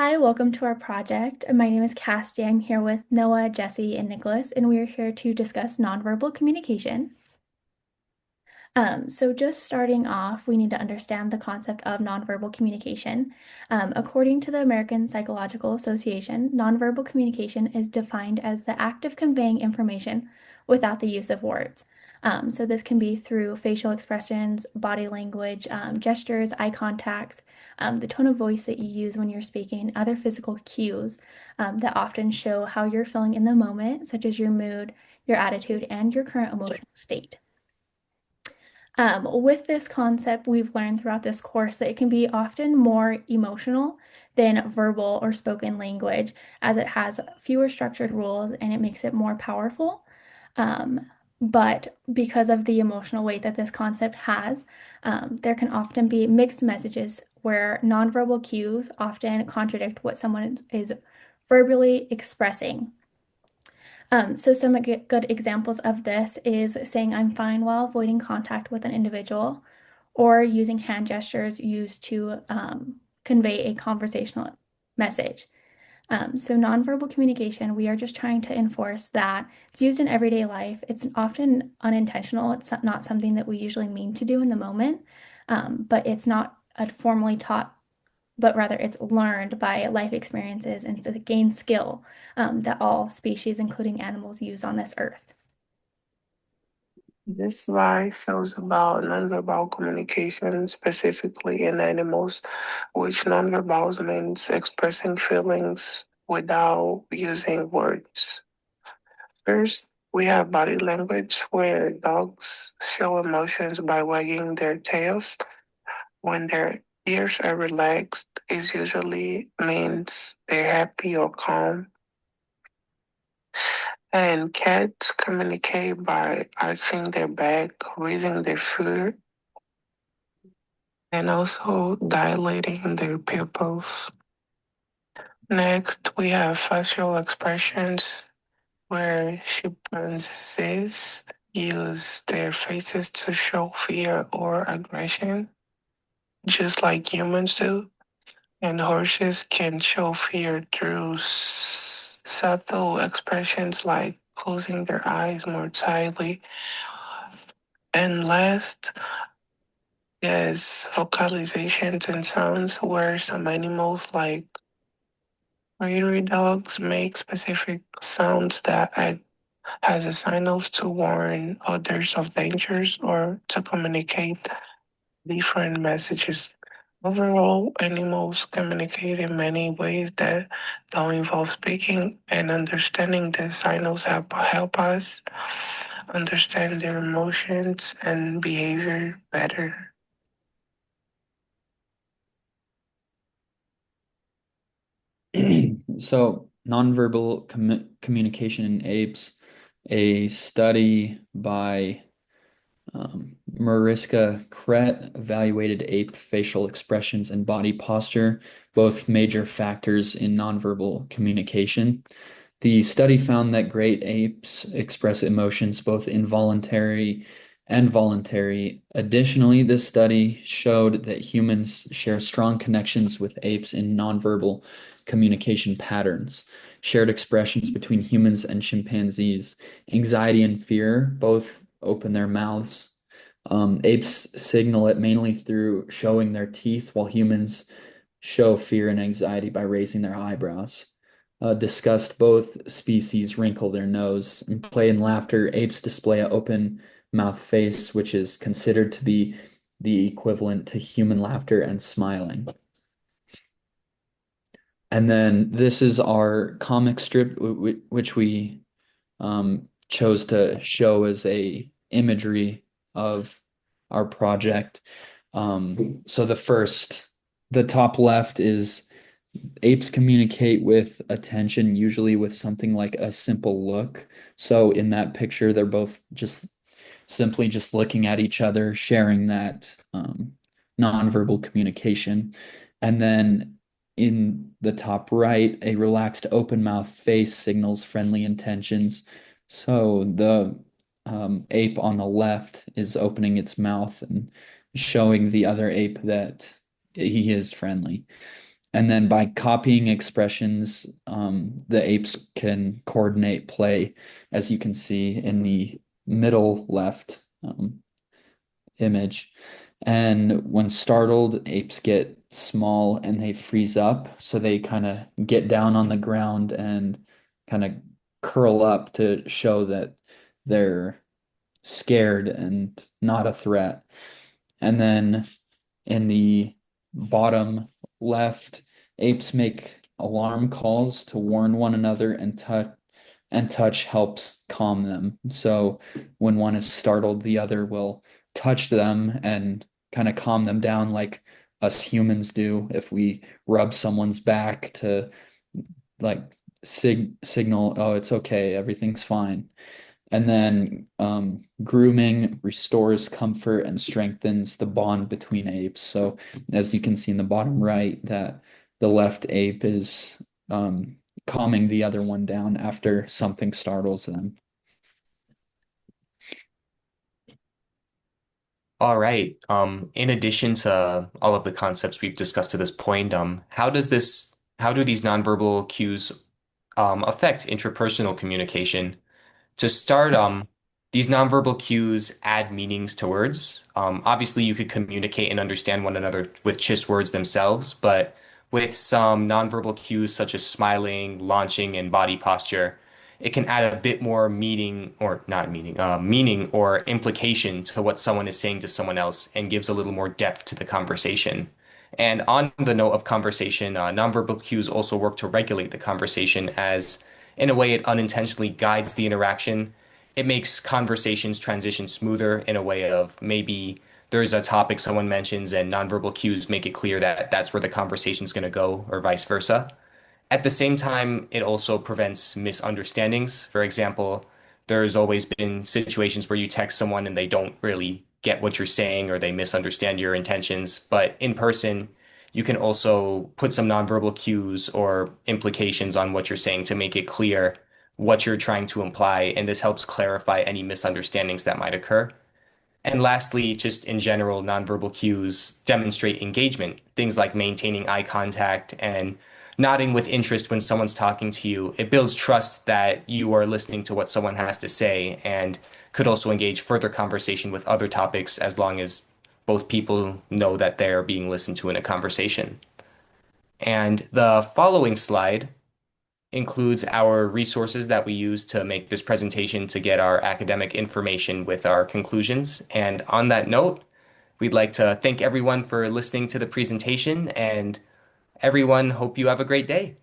Hi, welcome to our project. My name is Cassie. I'm here with Noah, Jesse, and Nicholas, and we are here to discuss nonverbal communication. So just starting off, we need to understand the concept of nonverbal communication. According to the American Psychological Association, nonverbal communication is defined as the act of conveying information without the use of words. So this can be through facial expressions, body language, gestures, eye contacts, the tone of voice that you use when you're speaking, and other physical cues that often show how you're feeling in the moment, such as your mood, your attitude, and your current emotional state. With this concept, we've learned throughout this course that it can be often more emotional than verbal or spoken language, as it has fewer structured rules and it makes it more powerful. Um, but because of the emotional weight that this concept has, there can often be mixed messages where nonverbal cues often contradict what someone is verbally expressing. So some good examples of this is saying I'm fine while avoiding contact with an individual, or using hand gestures used to convey a conversational message. So nonverbal communication, we are just trying to enforce that it's used in everyday life. It's often unintentional. It's not something that we usually mean to do in the moment, but it's not a formally taught, but rather it's learned by life experiences and to gain skill that all species, including animals, use on this earth. This slide shows about nonverbal communication, specifically in animals, which nonverbals means expressing feelings without using words. First, we have body language, where dogs show emotions by wagging their tails. When their ears are relaxed, it usually means they're happy or calm. And cats communicate by arching their back, raising their fur, and also dilating their pupils. Next, we have facial expressions where chimpanzees use their faces to show fear or aggression, just like humans do. And horses can show fear through subtle expressions like closing their eyes more tightly. And last, yes, vocalizations and sounds where some animals like prairie dogs make specific sounds that act as a signals to warn others of dangers or to communicate different messages. Overall, animals communicate in many ways that don't involve speaking, and understanding the signals help us understand their emotions and behavior better. So, nonverbal communication in apes, a study by Mariska Kret evaluated ape facial expressions and body posture, both major factors in nonverbal communication. The study found that great apes express emotions both involuntary and voluntary. Additionally, this study showed that humans share strong connections with apes in nonverbal communication patterns. Shared expressions between humans and chimpanzees, anxiety and fear both open their mouths. Apes signal it mainly through showing their teeth, while humans show fear and anxiety by raising their eyebrows. Discussed, both species wrinkle their nose. In play and laughter, apes display an open mouth face, which is considered to be the equivalent to human laughter and smiling. And then this is our comic strip, which we chose to show as a imagery of our project. So the top left is apes communicate with attention, usually with something like a simple look. So in that picture, they're both just simply just looking at each other, sharing that nonverbal communication. And then in the top right, a relaxed open mouth face signals friendly intentions. So the ape on the left is opening its mouth and showing the other ape that he is friendly. And then by copying expressions, the apes can coordinate play, as you can see in the middle left image. And when startled, apes get small and they freeze up. So they kind of get down on the ground and kind of curl up to show that they're scared and not a threat. And then in the bottom left, apes make alarm calls to warn one another, and touch helps calm them. So when one is startled, the other will touch them and kind of calm them down like us humans do if we rub someone's back to like signal, oh, it's okay, everything's fine. And then grooming restores comfort and strengthens the bond between apes. So as you can see in the bottom right, that the left ape is calming the other one down after something startles them. All right. In addition to all of the concepts we've discussed to this point, how do these nonverbal cues affect interpersonal communication? To start, these nonverbal cues add meanings to words. Obviously, you could communicate and understand one another with just words themselves, but with some nonverbal cues such as smiling, launching, and body posture, it can add a bit more meaning, or not meaning, meaning or implication to what someone is saying to someone else and gives a little more depth to the conversation. And on the note of conversation, nonverbal cues also work to regulate the conversation as, in a way, it unintentionally guides the interaction. It makes conversations transition smoother in a way of maybe there's a topic someone mentions and nonverbal cues make it clear that that's where the conversation's going to go, or vice versa. At the same time, it also prevents misunderstandings. For example, there's always been situations where you text someone and they don't really get what you're saying or they misunderstand your intentions. But in person, you can also put some nonverbal cues or implications on what you're saying to make it clear what you're trying to imply. And this helps clarify any misunderstandings that might occur. And lastly, just in general, nonverbal cues demonstrate engagement. Things like maintaining eye contact and nodding with interest when someone's talking to you. It builds trust that you are listening to what someone has to say and could also engage further conversation with other topics as long as both people know that they're being listened to in a conversation. And the following slide includes our resources that we use to make this presentation to get our academic information with our conclusions. And on that note, we'd like to thank everyone for listening to the presentation and everyone hope you have a great day.